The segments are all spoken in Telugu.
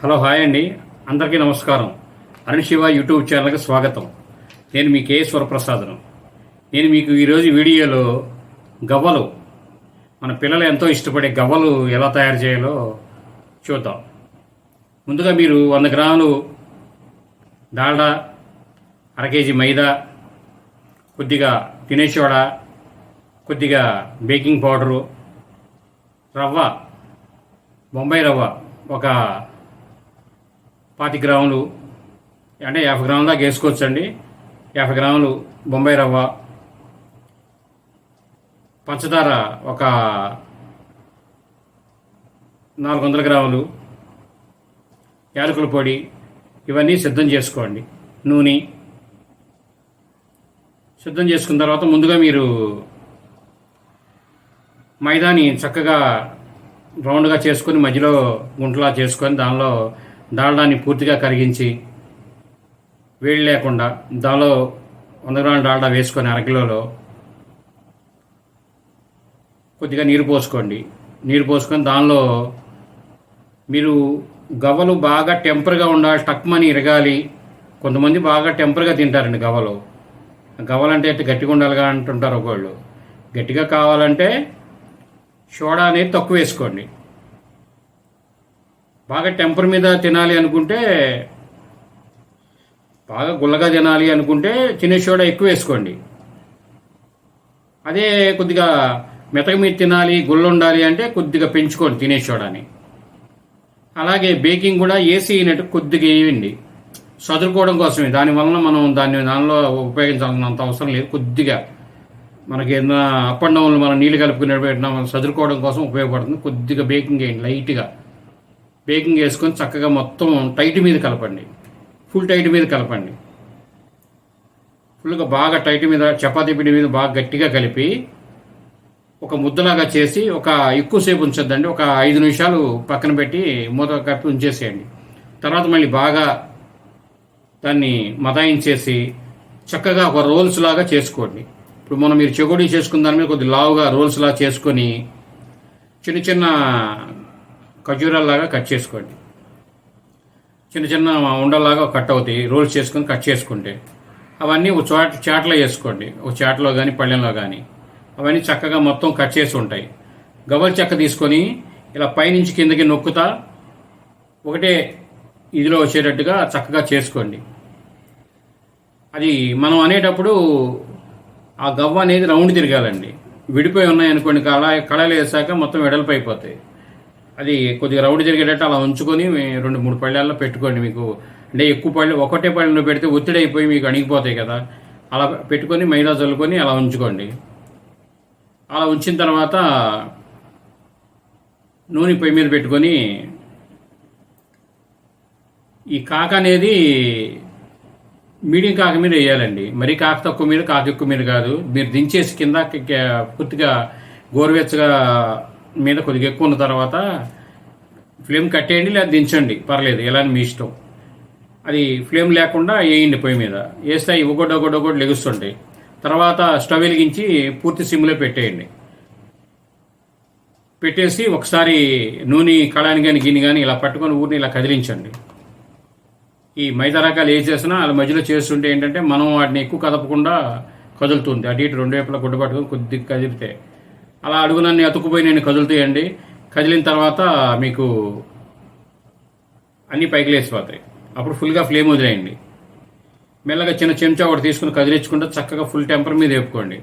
హలో హాయ్ అండి. అందరికీ నమస్కారం. అరుణ్ శివ యూట్యూబ్ ఛానల్కి స్వాగతం. నేను మీ కే వరప్రసాదను. నేను మీకు ఈరోజు వీడియోలో గవ్వలు, మన పిల్లలు ఎంతో ఇష్టపడే గవ్వలు ఎలా తయారు చేయాలో చూద్దాం. ముందుగా మీరు 100 గ్రాములు డాల్డా, 1/2 కేజీ మైదా, కొద్దిగా తినే సోడా, కొద్దిగా బేకింగ్ పౌడరు, రవ్వ, బొంబాయి రవ్వ ఒక 20 గ్రాములు, అంటే 50 గ్రాముల దాకా వేసుకోవచ్చండి. 50 గ్రాములు బొంబాయి రవ్వ, పంచదార ఒక 400 గ్రాములు, యాలకుల పొడి, ఇవన్నీ సిద్ధం చేసుకోండి. నూనె సిద్ధం చేసుకున్న తర్వాత ముందుగా మీరు మైదాని చక్కగా రౌండ్గా చేసుకొని మధ్యలో గుంటలా చేసుకొని దానిలో డాల్డాని పూర్తిగా కరిగించి వేడి లేకుండా దానిలో 100 గ్రాముల డాల్డా వేసుకొని 1/2 కిలోలో కొద్దిగా నీరు పోసుకోండి. నీరు పోసుకొని దానిలో మీరు గవ్వలు బాగా టెంపర్గా ఉండాలి, టక్మని ఇరగాలి. కొంతమంది బాగా టెంపర్గా తింటారండి గవ్వలు. గవ్వలంటే గట్టిగా ఉండాలిగా అంటుంటారు ఒకళ్ళు. గట్టిగా కావాలంటే సోడా అనేది తక్కువ వేసుకోండి. బాగా టెంపర్ మీద తినాలి అనుకుంటే, బాగా గుల్లగా తినాలి అనుకుంటే తినే సోడా ఎక్కువ వేసుకోండి. అదే కొద్దిగా మెతక మీద తినాలి, గుల్ల ఉండాలి అంటే కొద్దిగా పెంచుకోండి తినే సోడాని. అలాగే బేకింగ్ కూడా వేసినట్టు కొద్దిగా వేయండి, చదువుకోవడం కోసమే. దానివలన మనం దానిలో ఉపయోగించాల్సినంత అవసరం లేదు. కొద్దిగా మనకి ఏదైనా అప్ అండ్ డౌన్లు మనం నీళ్ళు కలుపుకునే పెట్టినా మనం చదువుకోవడం కోసం ఉపయోగపడుతుంది. కొద్దిగా బేకింగ్ వేయండి, లైట్గా బేకింగ్ వేసుకొని చక్కగా మొత్తం టైట్ మీద కలపండి. ఫుల్ టైట్ మీద కలపండి. ఫుల్గా బాగా టైట్ మీద, చపాతీ పిండి మీద బాగా గట్టిగా కలిపి ఒక ముద్దలాగా చేసి ఒక ఎక్కువసేపు ఉంచొద్దండి. ఒక 5 నిమిషాలు పక్కన పెట్టి మూత కప్పి ఉంచేసేయండి. తర్వాత మళ్ళీ బాగా దాన్ని మదాయించేసి చక్కగా ఒక రోల్స్ లాగా చేసుకోండి. ఇప్పుడు మీరు చెకోడీ చేసుకున్న దాని మీద కొద్ది లావుగా రోల్స్ లాగా చేసుకొని చిన్న చిన్న ఖర్జూరాల్లాగా కట్ చేసుకోండి. చిన్న చిన్న ఉండల్లాగా కట్ అవుతాయి. రోల్స్ చేసుకొని కట్ చేసుకుంటే అవన్నీ ఒక చాట్లో వేసుకోండి. ఒక చాట్లో కానీ పళ్ళెంలో కానీ అవన్నీ చక్కగా మొత్తం కట్ చేసి ఉంటాయి. గవ్వల చెక్క తీసుకొని ఇలా పైనుంచి కిందకి నొక్కుతా ఒకటే ఇదిలో వచ్చేటట్టుగా చక్కగా చేసుకోండి. అది మనం అనేటప్పుడు ఆ గవ్వ అనేది రౌండ్ తిరగాలండి. విడిపోయి ఉన్నాయనుకోండి, కళాయిలు వేసాక మొత్తం వెడల్పు అయిపోతాయి. అది కొద్దిగా రౌండ్ తిరిగేటట్టు అలా ఉంచుకొని 2-3 పళ్ళల్లో పెట్టుకోండి. మీకు అంటే ఎక్కువ పళ్ళు ఒకటే పళ్ళలో పెడితే ఒత్తిడి అయిపోయి మీకు అణిగిపోతాయి కదా. అలా పెట్టుకొని మైదా చల్లుకొని అలా ఉంచుకోండి. అలా ఉంచిన తర్వాత నూనె పొయ్యి మీద పెట్టుకొని ఈ కాక అనేది మీడియం కాక మీద వేయాలండి. మరీ కాక తక్కువ మీద, కాక ఎక్కువ మీద కాదు. మీరు దించేసి కింద పూర్తిగా గోరువెచ్చగా మీద కొద్దిగా ఎక్కువ ఉన్న తర్వాత ఫ్లేమ్ కట్టేయండి, లేదా దించండి, పర్లేదు, ఎలా మీ ఇష్టం. అది ఫ్లేమ్ లేకుండా వేయండి. పొయ్యి మీద వేస్తే ఒకటి లెగుస్తుంటాయి. తర్వాత స్టవ్ వెలిగించి పూర్తి సిమ్లో పెట్టేయండి. పెట్టేసి ఒకసారి నూనె కళాని కానీ గిన్నె కానీ ఇలా పట్టుకొని ఊరిని ఇలా కదిలించండి. ఈ మైదా రకాలు ఏ చేసినా అలా మధ్యలో చేస్తుంటే ఏంటంటే మనం వాటిని ఎక్కువ కదపకుండా కదులుతుంది. అటు ఇటు 2 వైపులా గుడ్డ పట్టుకొని కొద్దిగా కదిలితే అలా అడుగునన్నీ అతుక్కుపోయి నేను కదులుతాయండి. కదిలిన తర్వాత మీకు అన్నీ పైకి లేచిపోతాయి. అప్పుడు ఫుల్గా ఫ్లేమ్ వదిలేయండి. మెల్లగా చిన్న చెంచా ఒకటి తీసుకుని కదిలించుకుంటే చక్కగా ఫుల్ టెంపర్ మీద వేపుకోండి.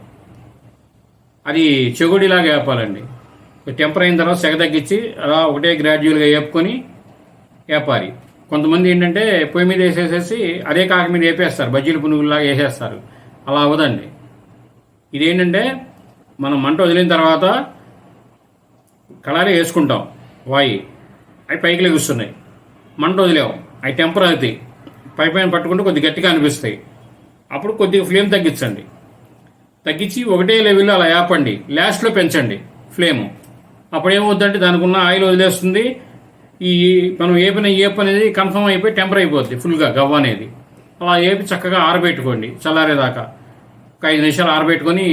అది చెగోడిలాగా వేపాలండి. టెంపర్ అయిన తర్వాత సెగ తగ్గించి అలా ఒకటే గ్రాడ్యువల్గా వేపుకొని వేపాలి. కొంతమంది ఏంటంటే పొయ్యి మీద వేసేసేసి అదే కాక మీద వేపేస్తారు, బజ్జీల పునుగులాగా వేసేస్తారు. అలా అవ్వదండి. ఇదేంటంటే మనం మంట వదిలిన తర్వాత కళాయిలో వేసుకుంటాం, అవి పైకి లెగుస్తున్నాయి. మంట వదిలేవు, అవి టెంపర్ అవుతాయి. పైన పట్టుకుంటే కొద్దిగా గట్టిగా అనిపిస్తాయి. అప్పుడు కొద్దిగా ఫ్లేమ్ తగ్గించండి. తగ్గించి ఒకటే లెవెల్లో అలా వేపండి. లాస్ట్లో పెంచండి ఫ్లేము. అప్పుడు ఏమవుతుందంటే దానికి ఉన్న ఆయిల్ వదిలేస్తుంది. ఈ మనం ఏపు అనేది కన్ఫర్మ్ అయిపోయి టెంపర్ అయిపోద్ది ఫుల్గా గవ్వ అనేది. అలా ఏపి చక్కగా ఆరబెట్టుకోండి చల్లారేదాకా. ఒక 5 నిమిషాలు ఆరబెట్టుకొని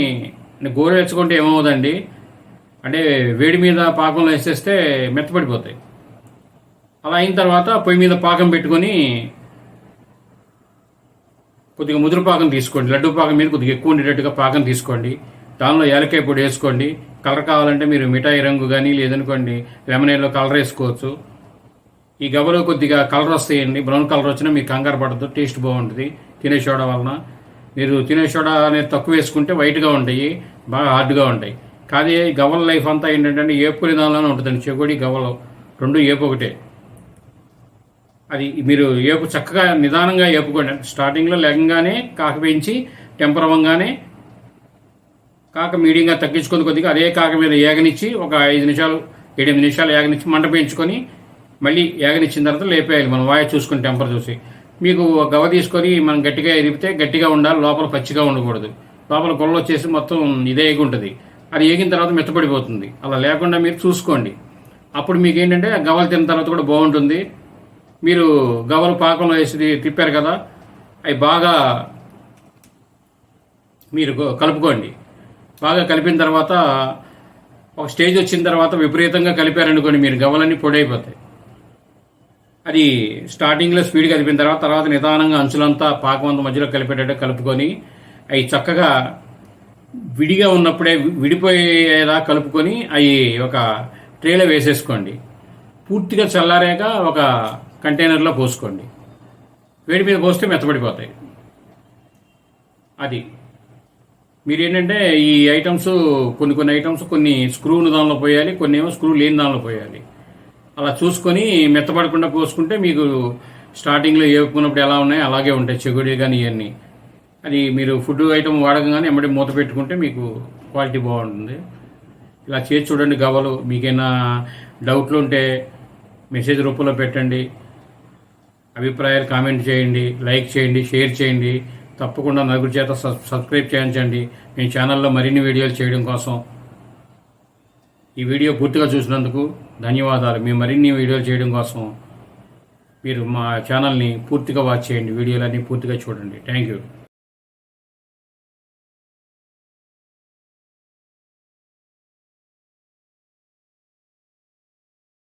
గోరువెచ్చుకుంటే ఏమవుతుందండి, అంటే వేడి మీద పాకంలో వేసేస్తే మెత్తపడిపోతాయి. అలా అయిన తర్వాత పొయ్యి మీద పాకం పెట్టుకొని కొద్దిగా ముదురు పాకం తీసుకోండి. లడ్డు పాకం మీద కొద్దిగా ఎక్కువ ఉండేటట్టుగా పాకం తీసుకోండి. దానిలో యాలకాయ పొడి వేసుకోండి. కలర్ కావాలంటే మీరు మిఠాయి రంగు కానీ లేదనుకోండి లెమనేడ్లో కలర్ వేసుకోవచ్చు. ఈ గవ్వలో కొద్దిగా కలర్ వస్తాయండి. బ్రౌన్ కలర్ వచ్చినా మీకు కంగారు పడద్దు, టేస్ట్ బాగుంటుంది తినే సోడా వలన. మీరు తినే సోడా అనేది తక్కువ వేసుకుంటే వైట్గా ఉంటాయి, బాగా హార్డ్గా ఉంటాయి. కానీ గవ్వల లైఫ్ అంతా ఏంటంటే ఏపుకునే దానిలోనే ఉంటుందండి. చెగోడి గవ్వలు రెండు ఏపు ఒకటే. అది మీరు ఏపు చక్కగా నిదానంగా ఏపుకోండి. స్టార్టింగ్లో లెగంగానే కాక పెంచి టెంపర్ అవ్వగానే కాక మీడియంగా తగ్గించుకొని కొద్దిగా అదే కాక మీద ఏగనిచ్చి ఒక 5 నిమిషాలు 7 నిమిషాలు ఏగనిచ్చి మంట పెంచుకొని మళ్ళీ ఏగనిచ్చిన తర్వాత లేపేయాలి. మనం వాయి చూసుకుని టెంపర్ చూసి. మీకు గవ్వ తీసుకొని మనం గట్టిగా ఎరిపితే గట్టిగా ఉండాలి, లోపల పచ్చిగా ఉండకూడదు. లోపల గొల్ల వచ్చేసి మొత్తం ఇదే ఏగి ఉంటుంది. అది ఏగిన తర్వాత మెత్తపడిపోతుంది. అలా లేకుండా మీరు చూసుకోండి. అప్పుడు మీకు ఏంటంటే గవ్వలు తిన్న తర్వాత కూడా బాగుంటుంది. మీరు గవ్వలు పాకంలో వేసి తిప్పారు కదా, అవి బాగా మీరు కలుపుకోండి. బాగా కలిపిన తర్వాత ఒక స్టేజ్ వచ్చిన తర్వాత విపరీతంగా కలిపారనుకోండి మీరు గవ్వలన్నీ పొడి అయిపోతాయి. అది స్టార్టింగ్లో స్పీడ్గా కలిపిన తర్వాత నిదానంగా అంచులంతా పాకం అంత మధ్యలో కలిపేటట్టు కలుపుకొని అవి చక్కగా విడిగా ఉన్నప్పుడే విడిపోయేలా కలుపుకొని అవి ఒక ట్రేలో వేసేసుకోండి. పూర్తిగా చల్లారాక ఒక కంటైనర్లో పోసుకోండి. వేడి మీద పోస్తే మెత్తబడిపోతాయి. అది మీరు ఏంటంటే ఈ ఐటమ్స్ కొన్ని ఐటమ్స్ కొన్ని స్క్రూను దానిలో పోయాలి, కొన్ని ఏమో స్క్రూ లేని దానిలో పోయాలి. అలా చూసుకొని మెత్తపడకుండా పోసుకుంటే మీకు స్టార్టింగ్లో ఏపుకున్నప్పుడు ఎలా ఉన్నాయో అలాగే ఉంటాయి చెగుడి కానీ ఇవన్నీ. అది మీరు ఫుడ్ ఐటమ్ వాడకంగానే ఎమ్మడి మూత పెట్టుకుంటే మీకు క్వాలిటీ బాగుంటుంది. ఇలా చేసి చూడండి గవ్వలు. మీకైనా డౌట్లు ఉంటే మెసేజ్ రూపంలో పెట్టండి. అభిప్రాయాలు కామెంట్ చేయండి, లైక్ చేయండి, షేర్ చేయండి. తప్పకుండా నలుగురి చేత సబ్స్క్రైబ్ చేయించండి మీ ఛానల్లో మరిన్ని వీడియోలు చేయడం కోసం. ఈ వీడియో పూర్తిగా చూసినందుకు ధన్యవాదాలు. మీ మరిన్ని వీడియోలు చేయడం కోసం మీరు మా ఛానల్ని పూర్తిగా వాచ్ చేయండి, వీడియోలన్నీ పూర్తిగా చూడండి. Thank you.